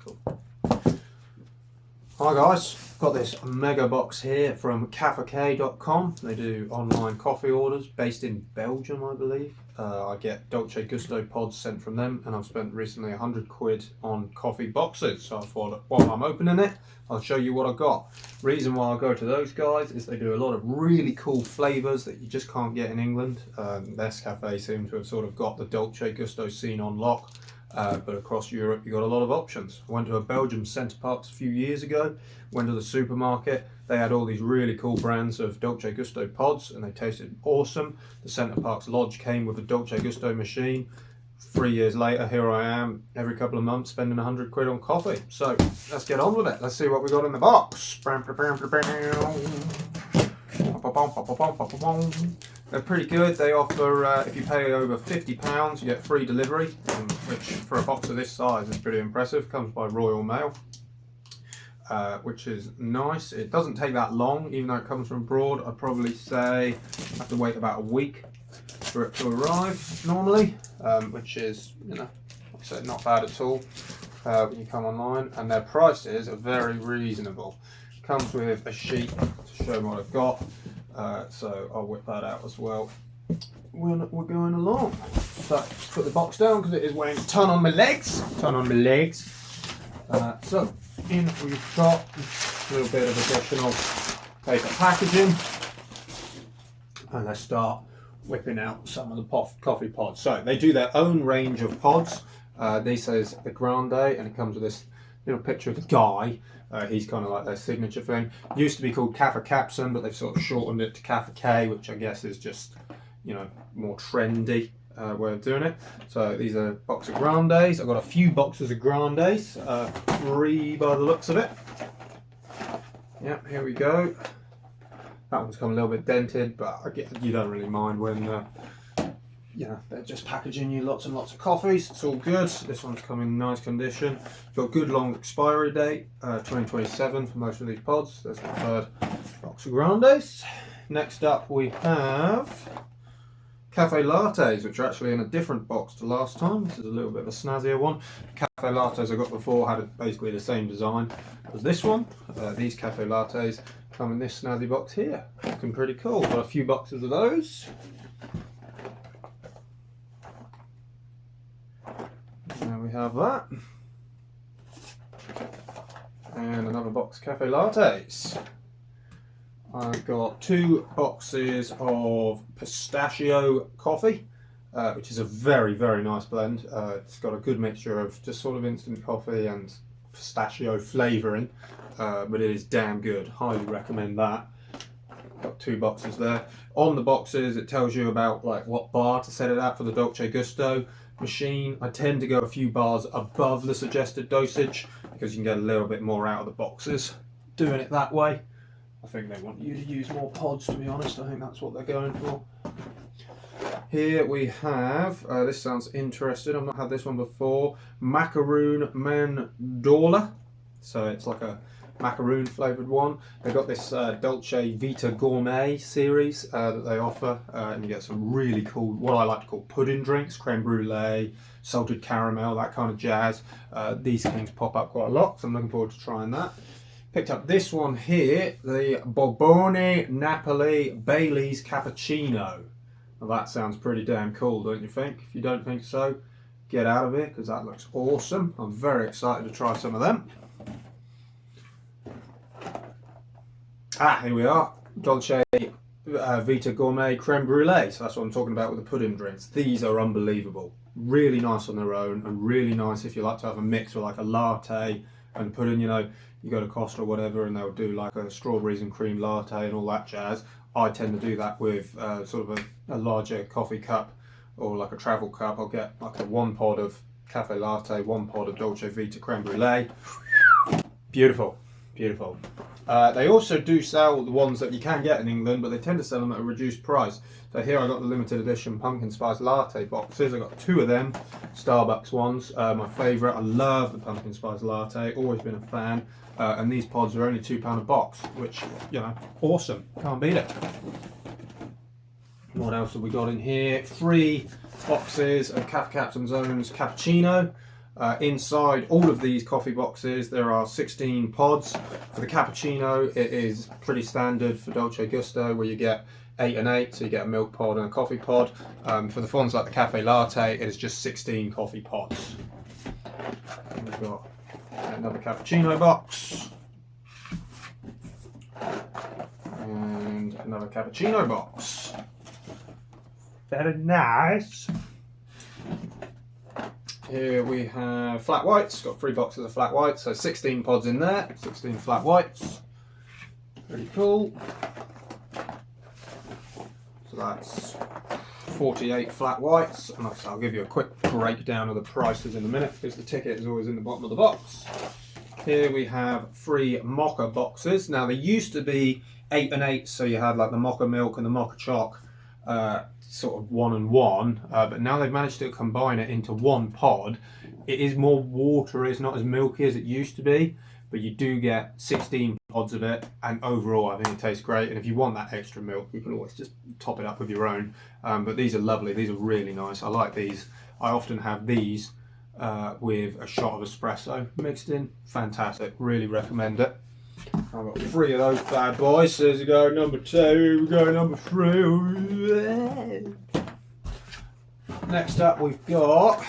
Cool. Hi guys, got this mega box here from Kaffek.com. They do online coffee orders based in Belgium, I believe. I get Dolce Gusto pods sent from them, and I've spent recently £100 on coffee boxes. So I thought while I'm opening it, I'll show you what I got. Reason why I go to those guys is they do a lot of really cool flavours that you just can't get in England. Nescafe seem to have sort of got the Dolce Gusto scene on lock. But across Europe, you've got a lot of options. I went to a Belgium Centre Parks a few years ago, went to the supermarket. They had all these really cool brands of Dolce Gusto pods, and they tasted awesome. The Centre Parks Lodge came with a Dolce Gusto machine. 3 years later, here I am, every couple of months, spending £100 on coffee. So let's get on with it. Let's see what we got in the box. They're pretty good. They offer, if you pay over £50, you get free delivery, which for a box of this size is pretty impressive. Comes by Royal Mail, which is nice. It doesn't take that long, even though it comes from abroad. I'd probably say I have to wait about a week for it to arrive normally, which is, you know, like I said, not bad at all when you come online. And their prices are very reasonable. Comes with a sheet to show what I've got. So I'll whip that out as well when we're going along. So let's put the box down because it is weighing a ton on my legs. So in we've got a little bit of additional paper packaging, and let's start whipping out some of the coffee pods. So they do their own range of pods. This says the Grande, and it comes with this little picture of the guy. He's kind of like their signature thing. Used to be called Kaffek Capsun, but they've sort of shortened it to Kaffek, which I guess is just, you know, more trendy way of doing it. So these are a box of Grandes. I've got a few boxes of Grandes, 3 by the looks of it. Yeah, here we go. That one's come a little bit dented, but I get, you don't really mind when you know, they're just packaging you lots and lots of coffees. It's all good. This one's come in nice condition. Got good long expiry date, 2027 for most of these pods. There's the third box of Grandes. Next up we have Cafe Lattes, which are actually in a different box to last time. This is a little bit of a snazzier one. Cafe Lattes I got before had basically the same design as this one. These Cafe Lattes come in this snazzy box here. Looking pretty cool. Got a few boxes of those. There we have that. And another box of Cafe Lattes. I've got 2 boxes of pistachio coffee, which is a very, very nice blend. It's got a good mixture of just sort of instant coffee and pistachio flavouring, but it is damn good. Highly recommend that. Got 2 boxes there. On the boxes it tells you about like what bar to set it at for the Dolce Gusto machine. I tend to go a few bars above the suggested dosage because you can get a little bit more out of the boxes doing it that way. I think they want you to use more pods, to be honest. I think that's what they're going for. Here we have, this sounds interesting, I've not had this one before, Macaroon Mandorla. So it's like a macaroon flavoured one. They've got this Dolce Vita Gourmet series that they offer, and you get some really cool, what I like to call pudding drinks, creme brulee, salted caramel, that kind of jazz. These things pop up quite a lot, so I'm looking forward to trying that. Picked up this one here, the Bourbon Napoli Bailey's Cappuccino. Well, that sounds pretty damn cool, don't you think? If you don't think so, get out of here because that looks awesome. I'm very excited to try some of them. Here we are, Dolce Vita Gourmet Creme Brulee. So that's what I'm talking about with the pudding drinks. These are unbelievable. Really nice on their own, and really nice if you like to have a mix with like a latte and pudding. You know, you go to Costa or whatever and they'll do like a strawberries and cream latte and all that jazz. I tend to do that with sort of a larger coffee cup or like a travel cup. I'll get like a 1 pod of cafe latte, 1 pod of Dolce Vita Creme Brulee. Beautiful, beautiful. They also do sell the ones that you can get in England, but they tend to sell them at a reduced price. So here I got the limited edition pumpkin spice latte boxes. I got 2 of them, Starbucks ones. My favourite. I love the pumpkin spice latte. Always been a fan. And these pods are only £2 a box, which, you know, awesome. Can't beat it. What else have we got in here? 3 boxes of Kaffek Capsun's Cappuccino. Inside all of these coffee boxes there are 16 pods. For the cappuccino it is pretty standard for Dolce Gusto where you get 8 and 8, so you get a milk pod and a coffee pod. For the ones like the cafe latte it is just 16 coffee pods. And we've got another cappuccino box and another cappuccino box. Very nice. Here we have flat whites, got 3 boxes of flat whites, so 16 pods in there, 16 flat whites. Pretty cool. So that's 48 flat whites, and I'll give you a quick breakdown of the prices in a minute because the ticket is always in the bottom of the box. Here we have 3 mocha boxes. Now they used to be 8 and 8, so you had like the mocha milk and the mocha choc, sort of 1 and 1, but now they've managed to combine it into 1 pod. It is more watery, it's not as milky as it used to be, but you do get 16 pods of it, and overall I think it tastes great. And if you want that extra milk you can always just top it up with your own, but these are lovely, these are really nice. I like these. I often have these with a shot of espresso mixed in. Fantastic, really recommend it. I've got 3 of those bad boys. So we go number 2, we go number 3. Next up we've got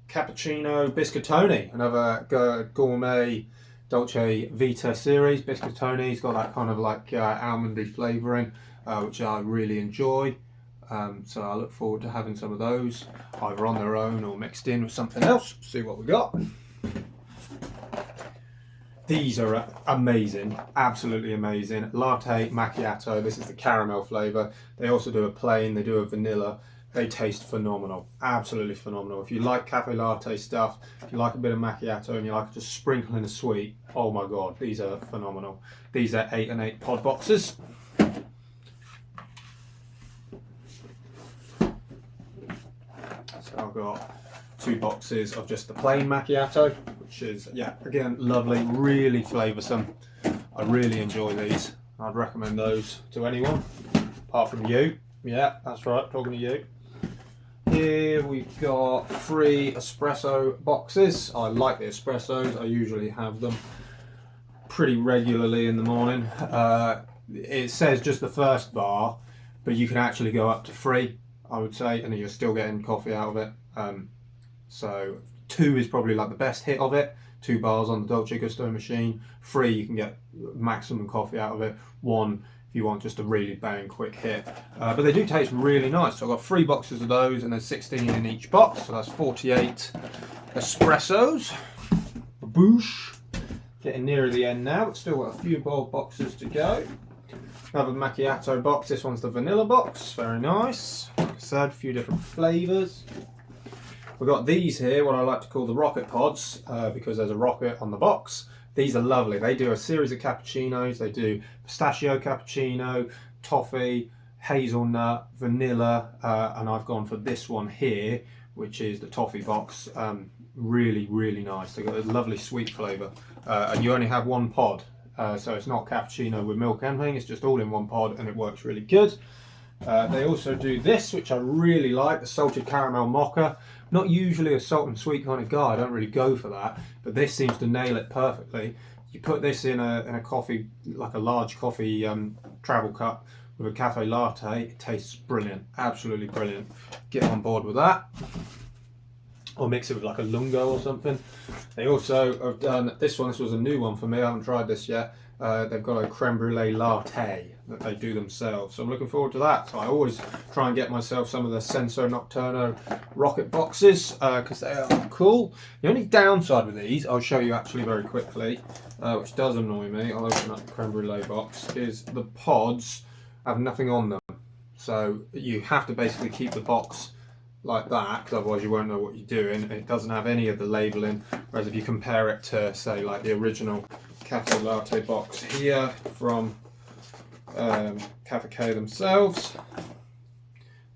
cappuccino biscottoni, another gourmet Dolce Vita series. Biscottoni's got that kind of like almondy flavouring, which I really enjoy. So I look forward to having some of those, either on their own or mixed in with something else. See what we got. These are amazing, absolutely amazing. Latte macchiato, this is the caramel flavour. They also do a plain, they do a vanilla. They taste phenomenal, absolutely phenomenal. If you like cafe latte stuff, if you like a bit of macchiato and you like to just sprinkle in a sweet, oh my god, these are phenomenal. These are 8 and 8 pod boxes. So I've got 2 boxes of just the plain macchiato, which is, yeah, again, lovely, really flavoursome. I really enjoy these. I'd recommend those to anyone, apart from you. Yeah, that's right, talking to you. Here we've got 3 espresso boxes. I like the espressos, I usually have them pretty regularly in the morning. It says just the first bar, but you can actually go up to 3, I would say, and you're still getting coffee out of it. So 2 is probably like the best hit of it. 2 bars on the Dolce Gusto machine. 3 you can get maximum coffee out of it. 1 if you want just a really bang quick hit. But they do taste really nice. So I've got 3 boxes of those and there's 16 in each box. So that's 48 espressos. Boosh. Getting nearer the end now, but still got a few bold boxes to go. Another macchiato box. This one's the vanilla box. Very nice. Like I said, a few different flavours. We've got these here, what I like to call the rocket pods, because there's a rocket on the box. These are lovely. They do a series of cappuccinos. They do pistachio cappuccino, toffee, hazelnut, vanilla, and I've gone for this one here, which is the toffee box. Really, really nice. They've got a lovely sweet flavour, and you only have 1 pod, so it's not cappuccino with milk or anything. It's just all in 1 pod, and it works really good. They also do this, which I really like, the salted caramel mocha. Not usually a salt and sweet kind of guy, I don't really go for that, but this seems to nail it perfectly. You put this in a coffee, like a large coffee travel cup with a cafe latte, it tastes brilliant, absolutely brilliant. Get on board with that. Or mix it with like a lungo or something. They also have done this one. This was a new one for me. I haven't tried this yet. They've got a creme brulee latte that they do themselves. So I'm looking forward to that. So I always try and get myself some of the Senso Nocturno rocket boxes because they are cool. The only downside with these, I'll show you actually very quickly, which does annoy me. I'll open up the creme brulee box, is the pods have nothing on them. So you have to basically keep the box like that, because otherwise you won't know what you're doing. It doesn't have any of the labelling, whereas if you compare it to, say, like the original cafe latte box here from Kaffek themselves,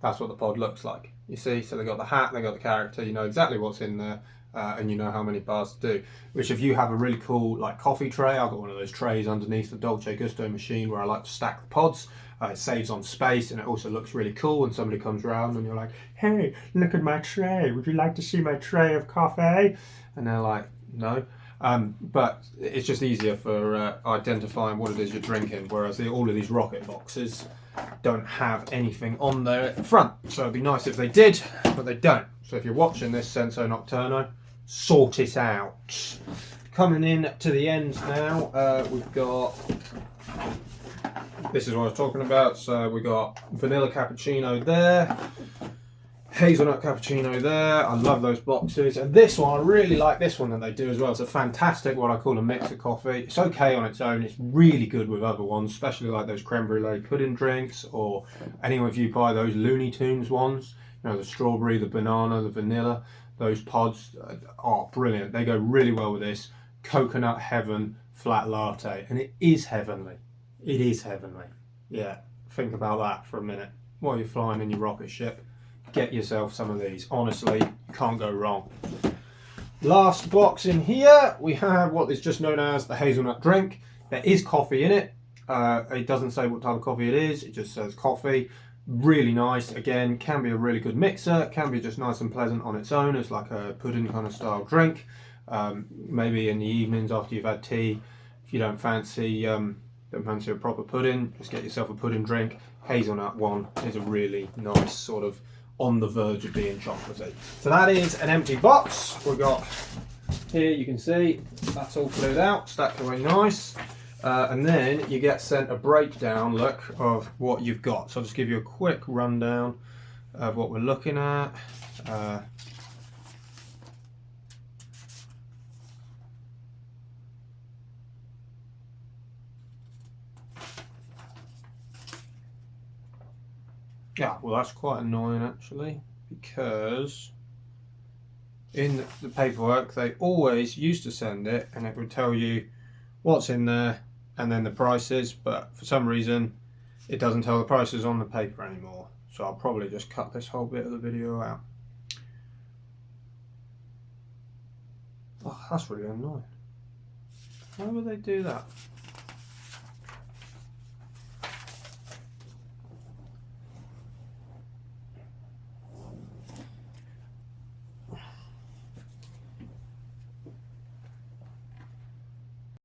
that's what the pod looks like. You see, so they got the hat, they got the character, you know exactly what's in there. and you know how many bars to do. Which if you have a really cool like coffee tray, I've got one of those trays underneath the Dolce Gusto machine where I like to stack the pods. It saves on space and it also looks really cool when somebody comes around and you're like, hey, look at my tray, would you like to see my tray of coffee? And they're like, no. But it's just easier for identifying what it is you're drinking, whereas all of these rocket boxes don't have anything on there at the front. So it'd be nice if they did, but they don't. So if you're watching this Senso Nocturno, sort it out. Coming in to the end now, we've got, this is what I was talking about, so we got vanilla cappuccino there, hazelnut cappuccino there. I love those boxes. And this one, I really like this one that they do as well. It's a fantastic, what I call a mixer coffee. It's okay on its own. It's really good with other ones, especially like those creme brulee pudding drinks, or anyone if you buy those Looney Tunes ones, you know, the strawberry, the banana, the vanilla, those pods are brilliant. They go really well with this. Coconut heaven flat latte. And it is heavenly. It is heavenly. Yeah, think about that for a minute. While you're flying in your rocket ship, get yourself some of these. Honestly, you can't go wrong. Last box in here, we have what is just known as the hazelnut drink. There is coffee in it. It doesn't say what type of coffee it is. It just says coffee. Really nice. Again, can be a really good mixer. Can be just nice and pleasant on its own. It's like a pudding kind of style drink. Maybe in the evenings after you've had tea, if you don't fancy a proper pudding, just get yourself a pudding drink. Hazelnut one is a really nice sort of on the verge of being chocolatey. So that is an empty box. We've got here, you can see that's all cleared out, stacked away nice. And then you get sent a breakdown look of what you've got. So I'll just give you a quick rundown of what we're looking at. Yeah, well that's quite annoying actually, because in the paperwork they always used to send it and it would tell you what's in there and then the prices, but for some reason it doesn't tell the prices on the paper anymore. So I'll probably just cut this whole bit of the video out. Oh, that's really annoying. Why would they do that?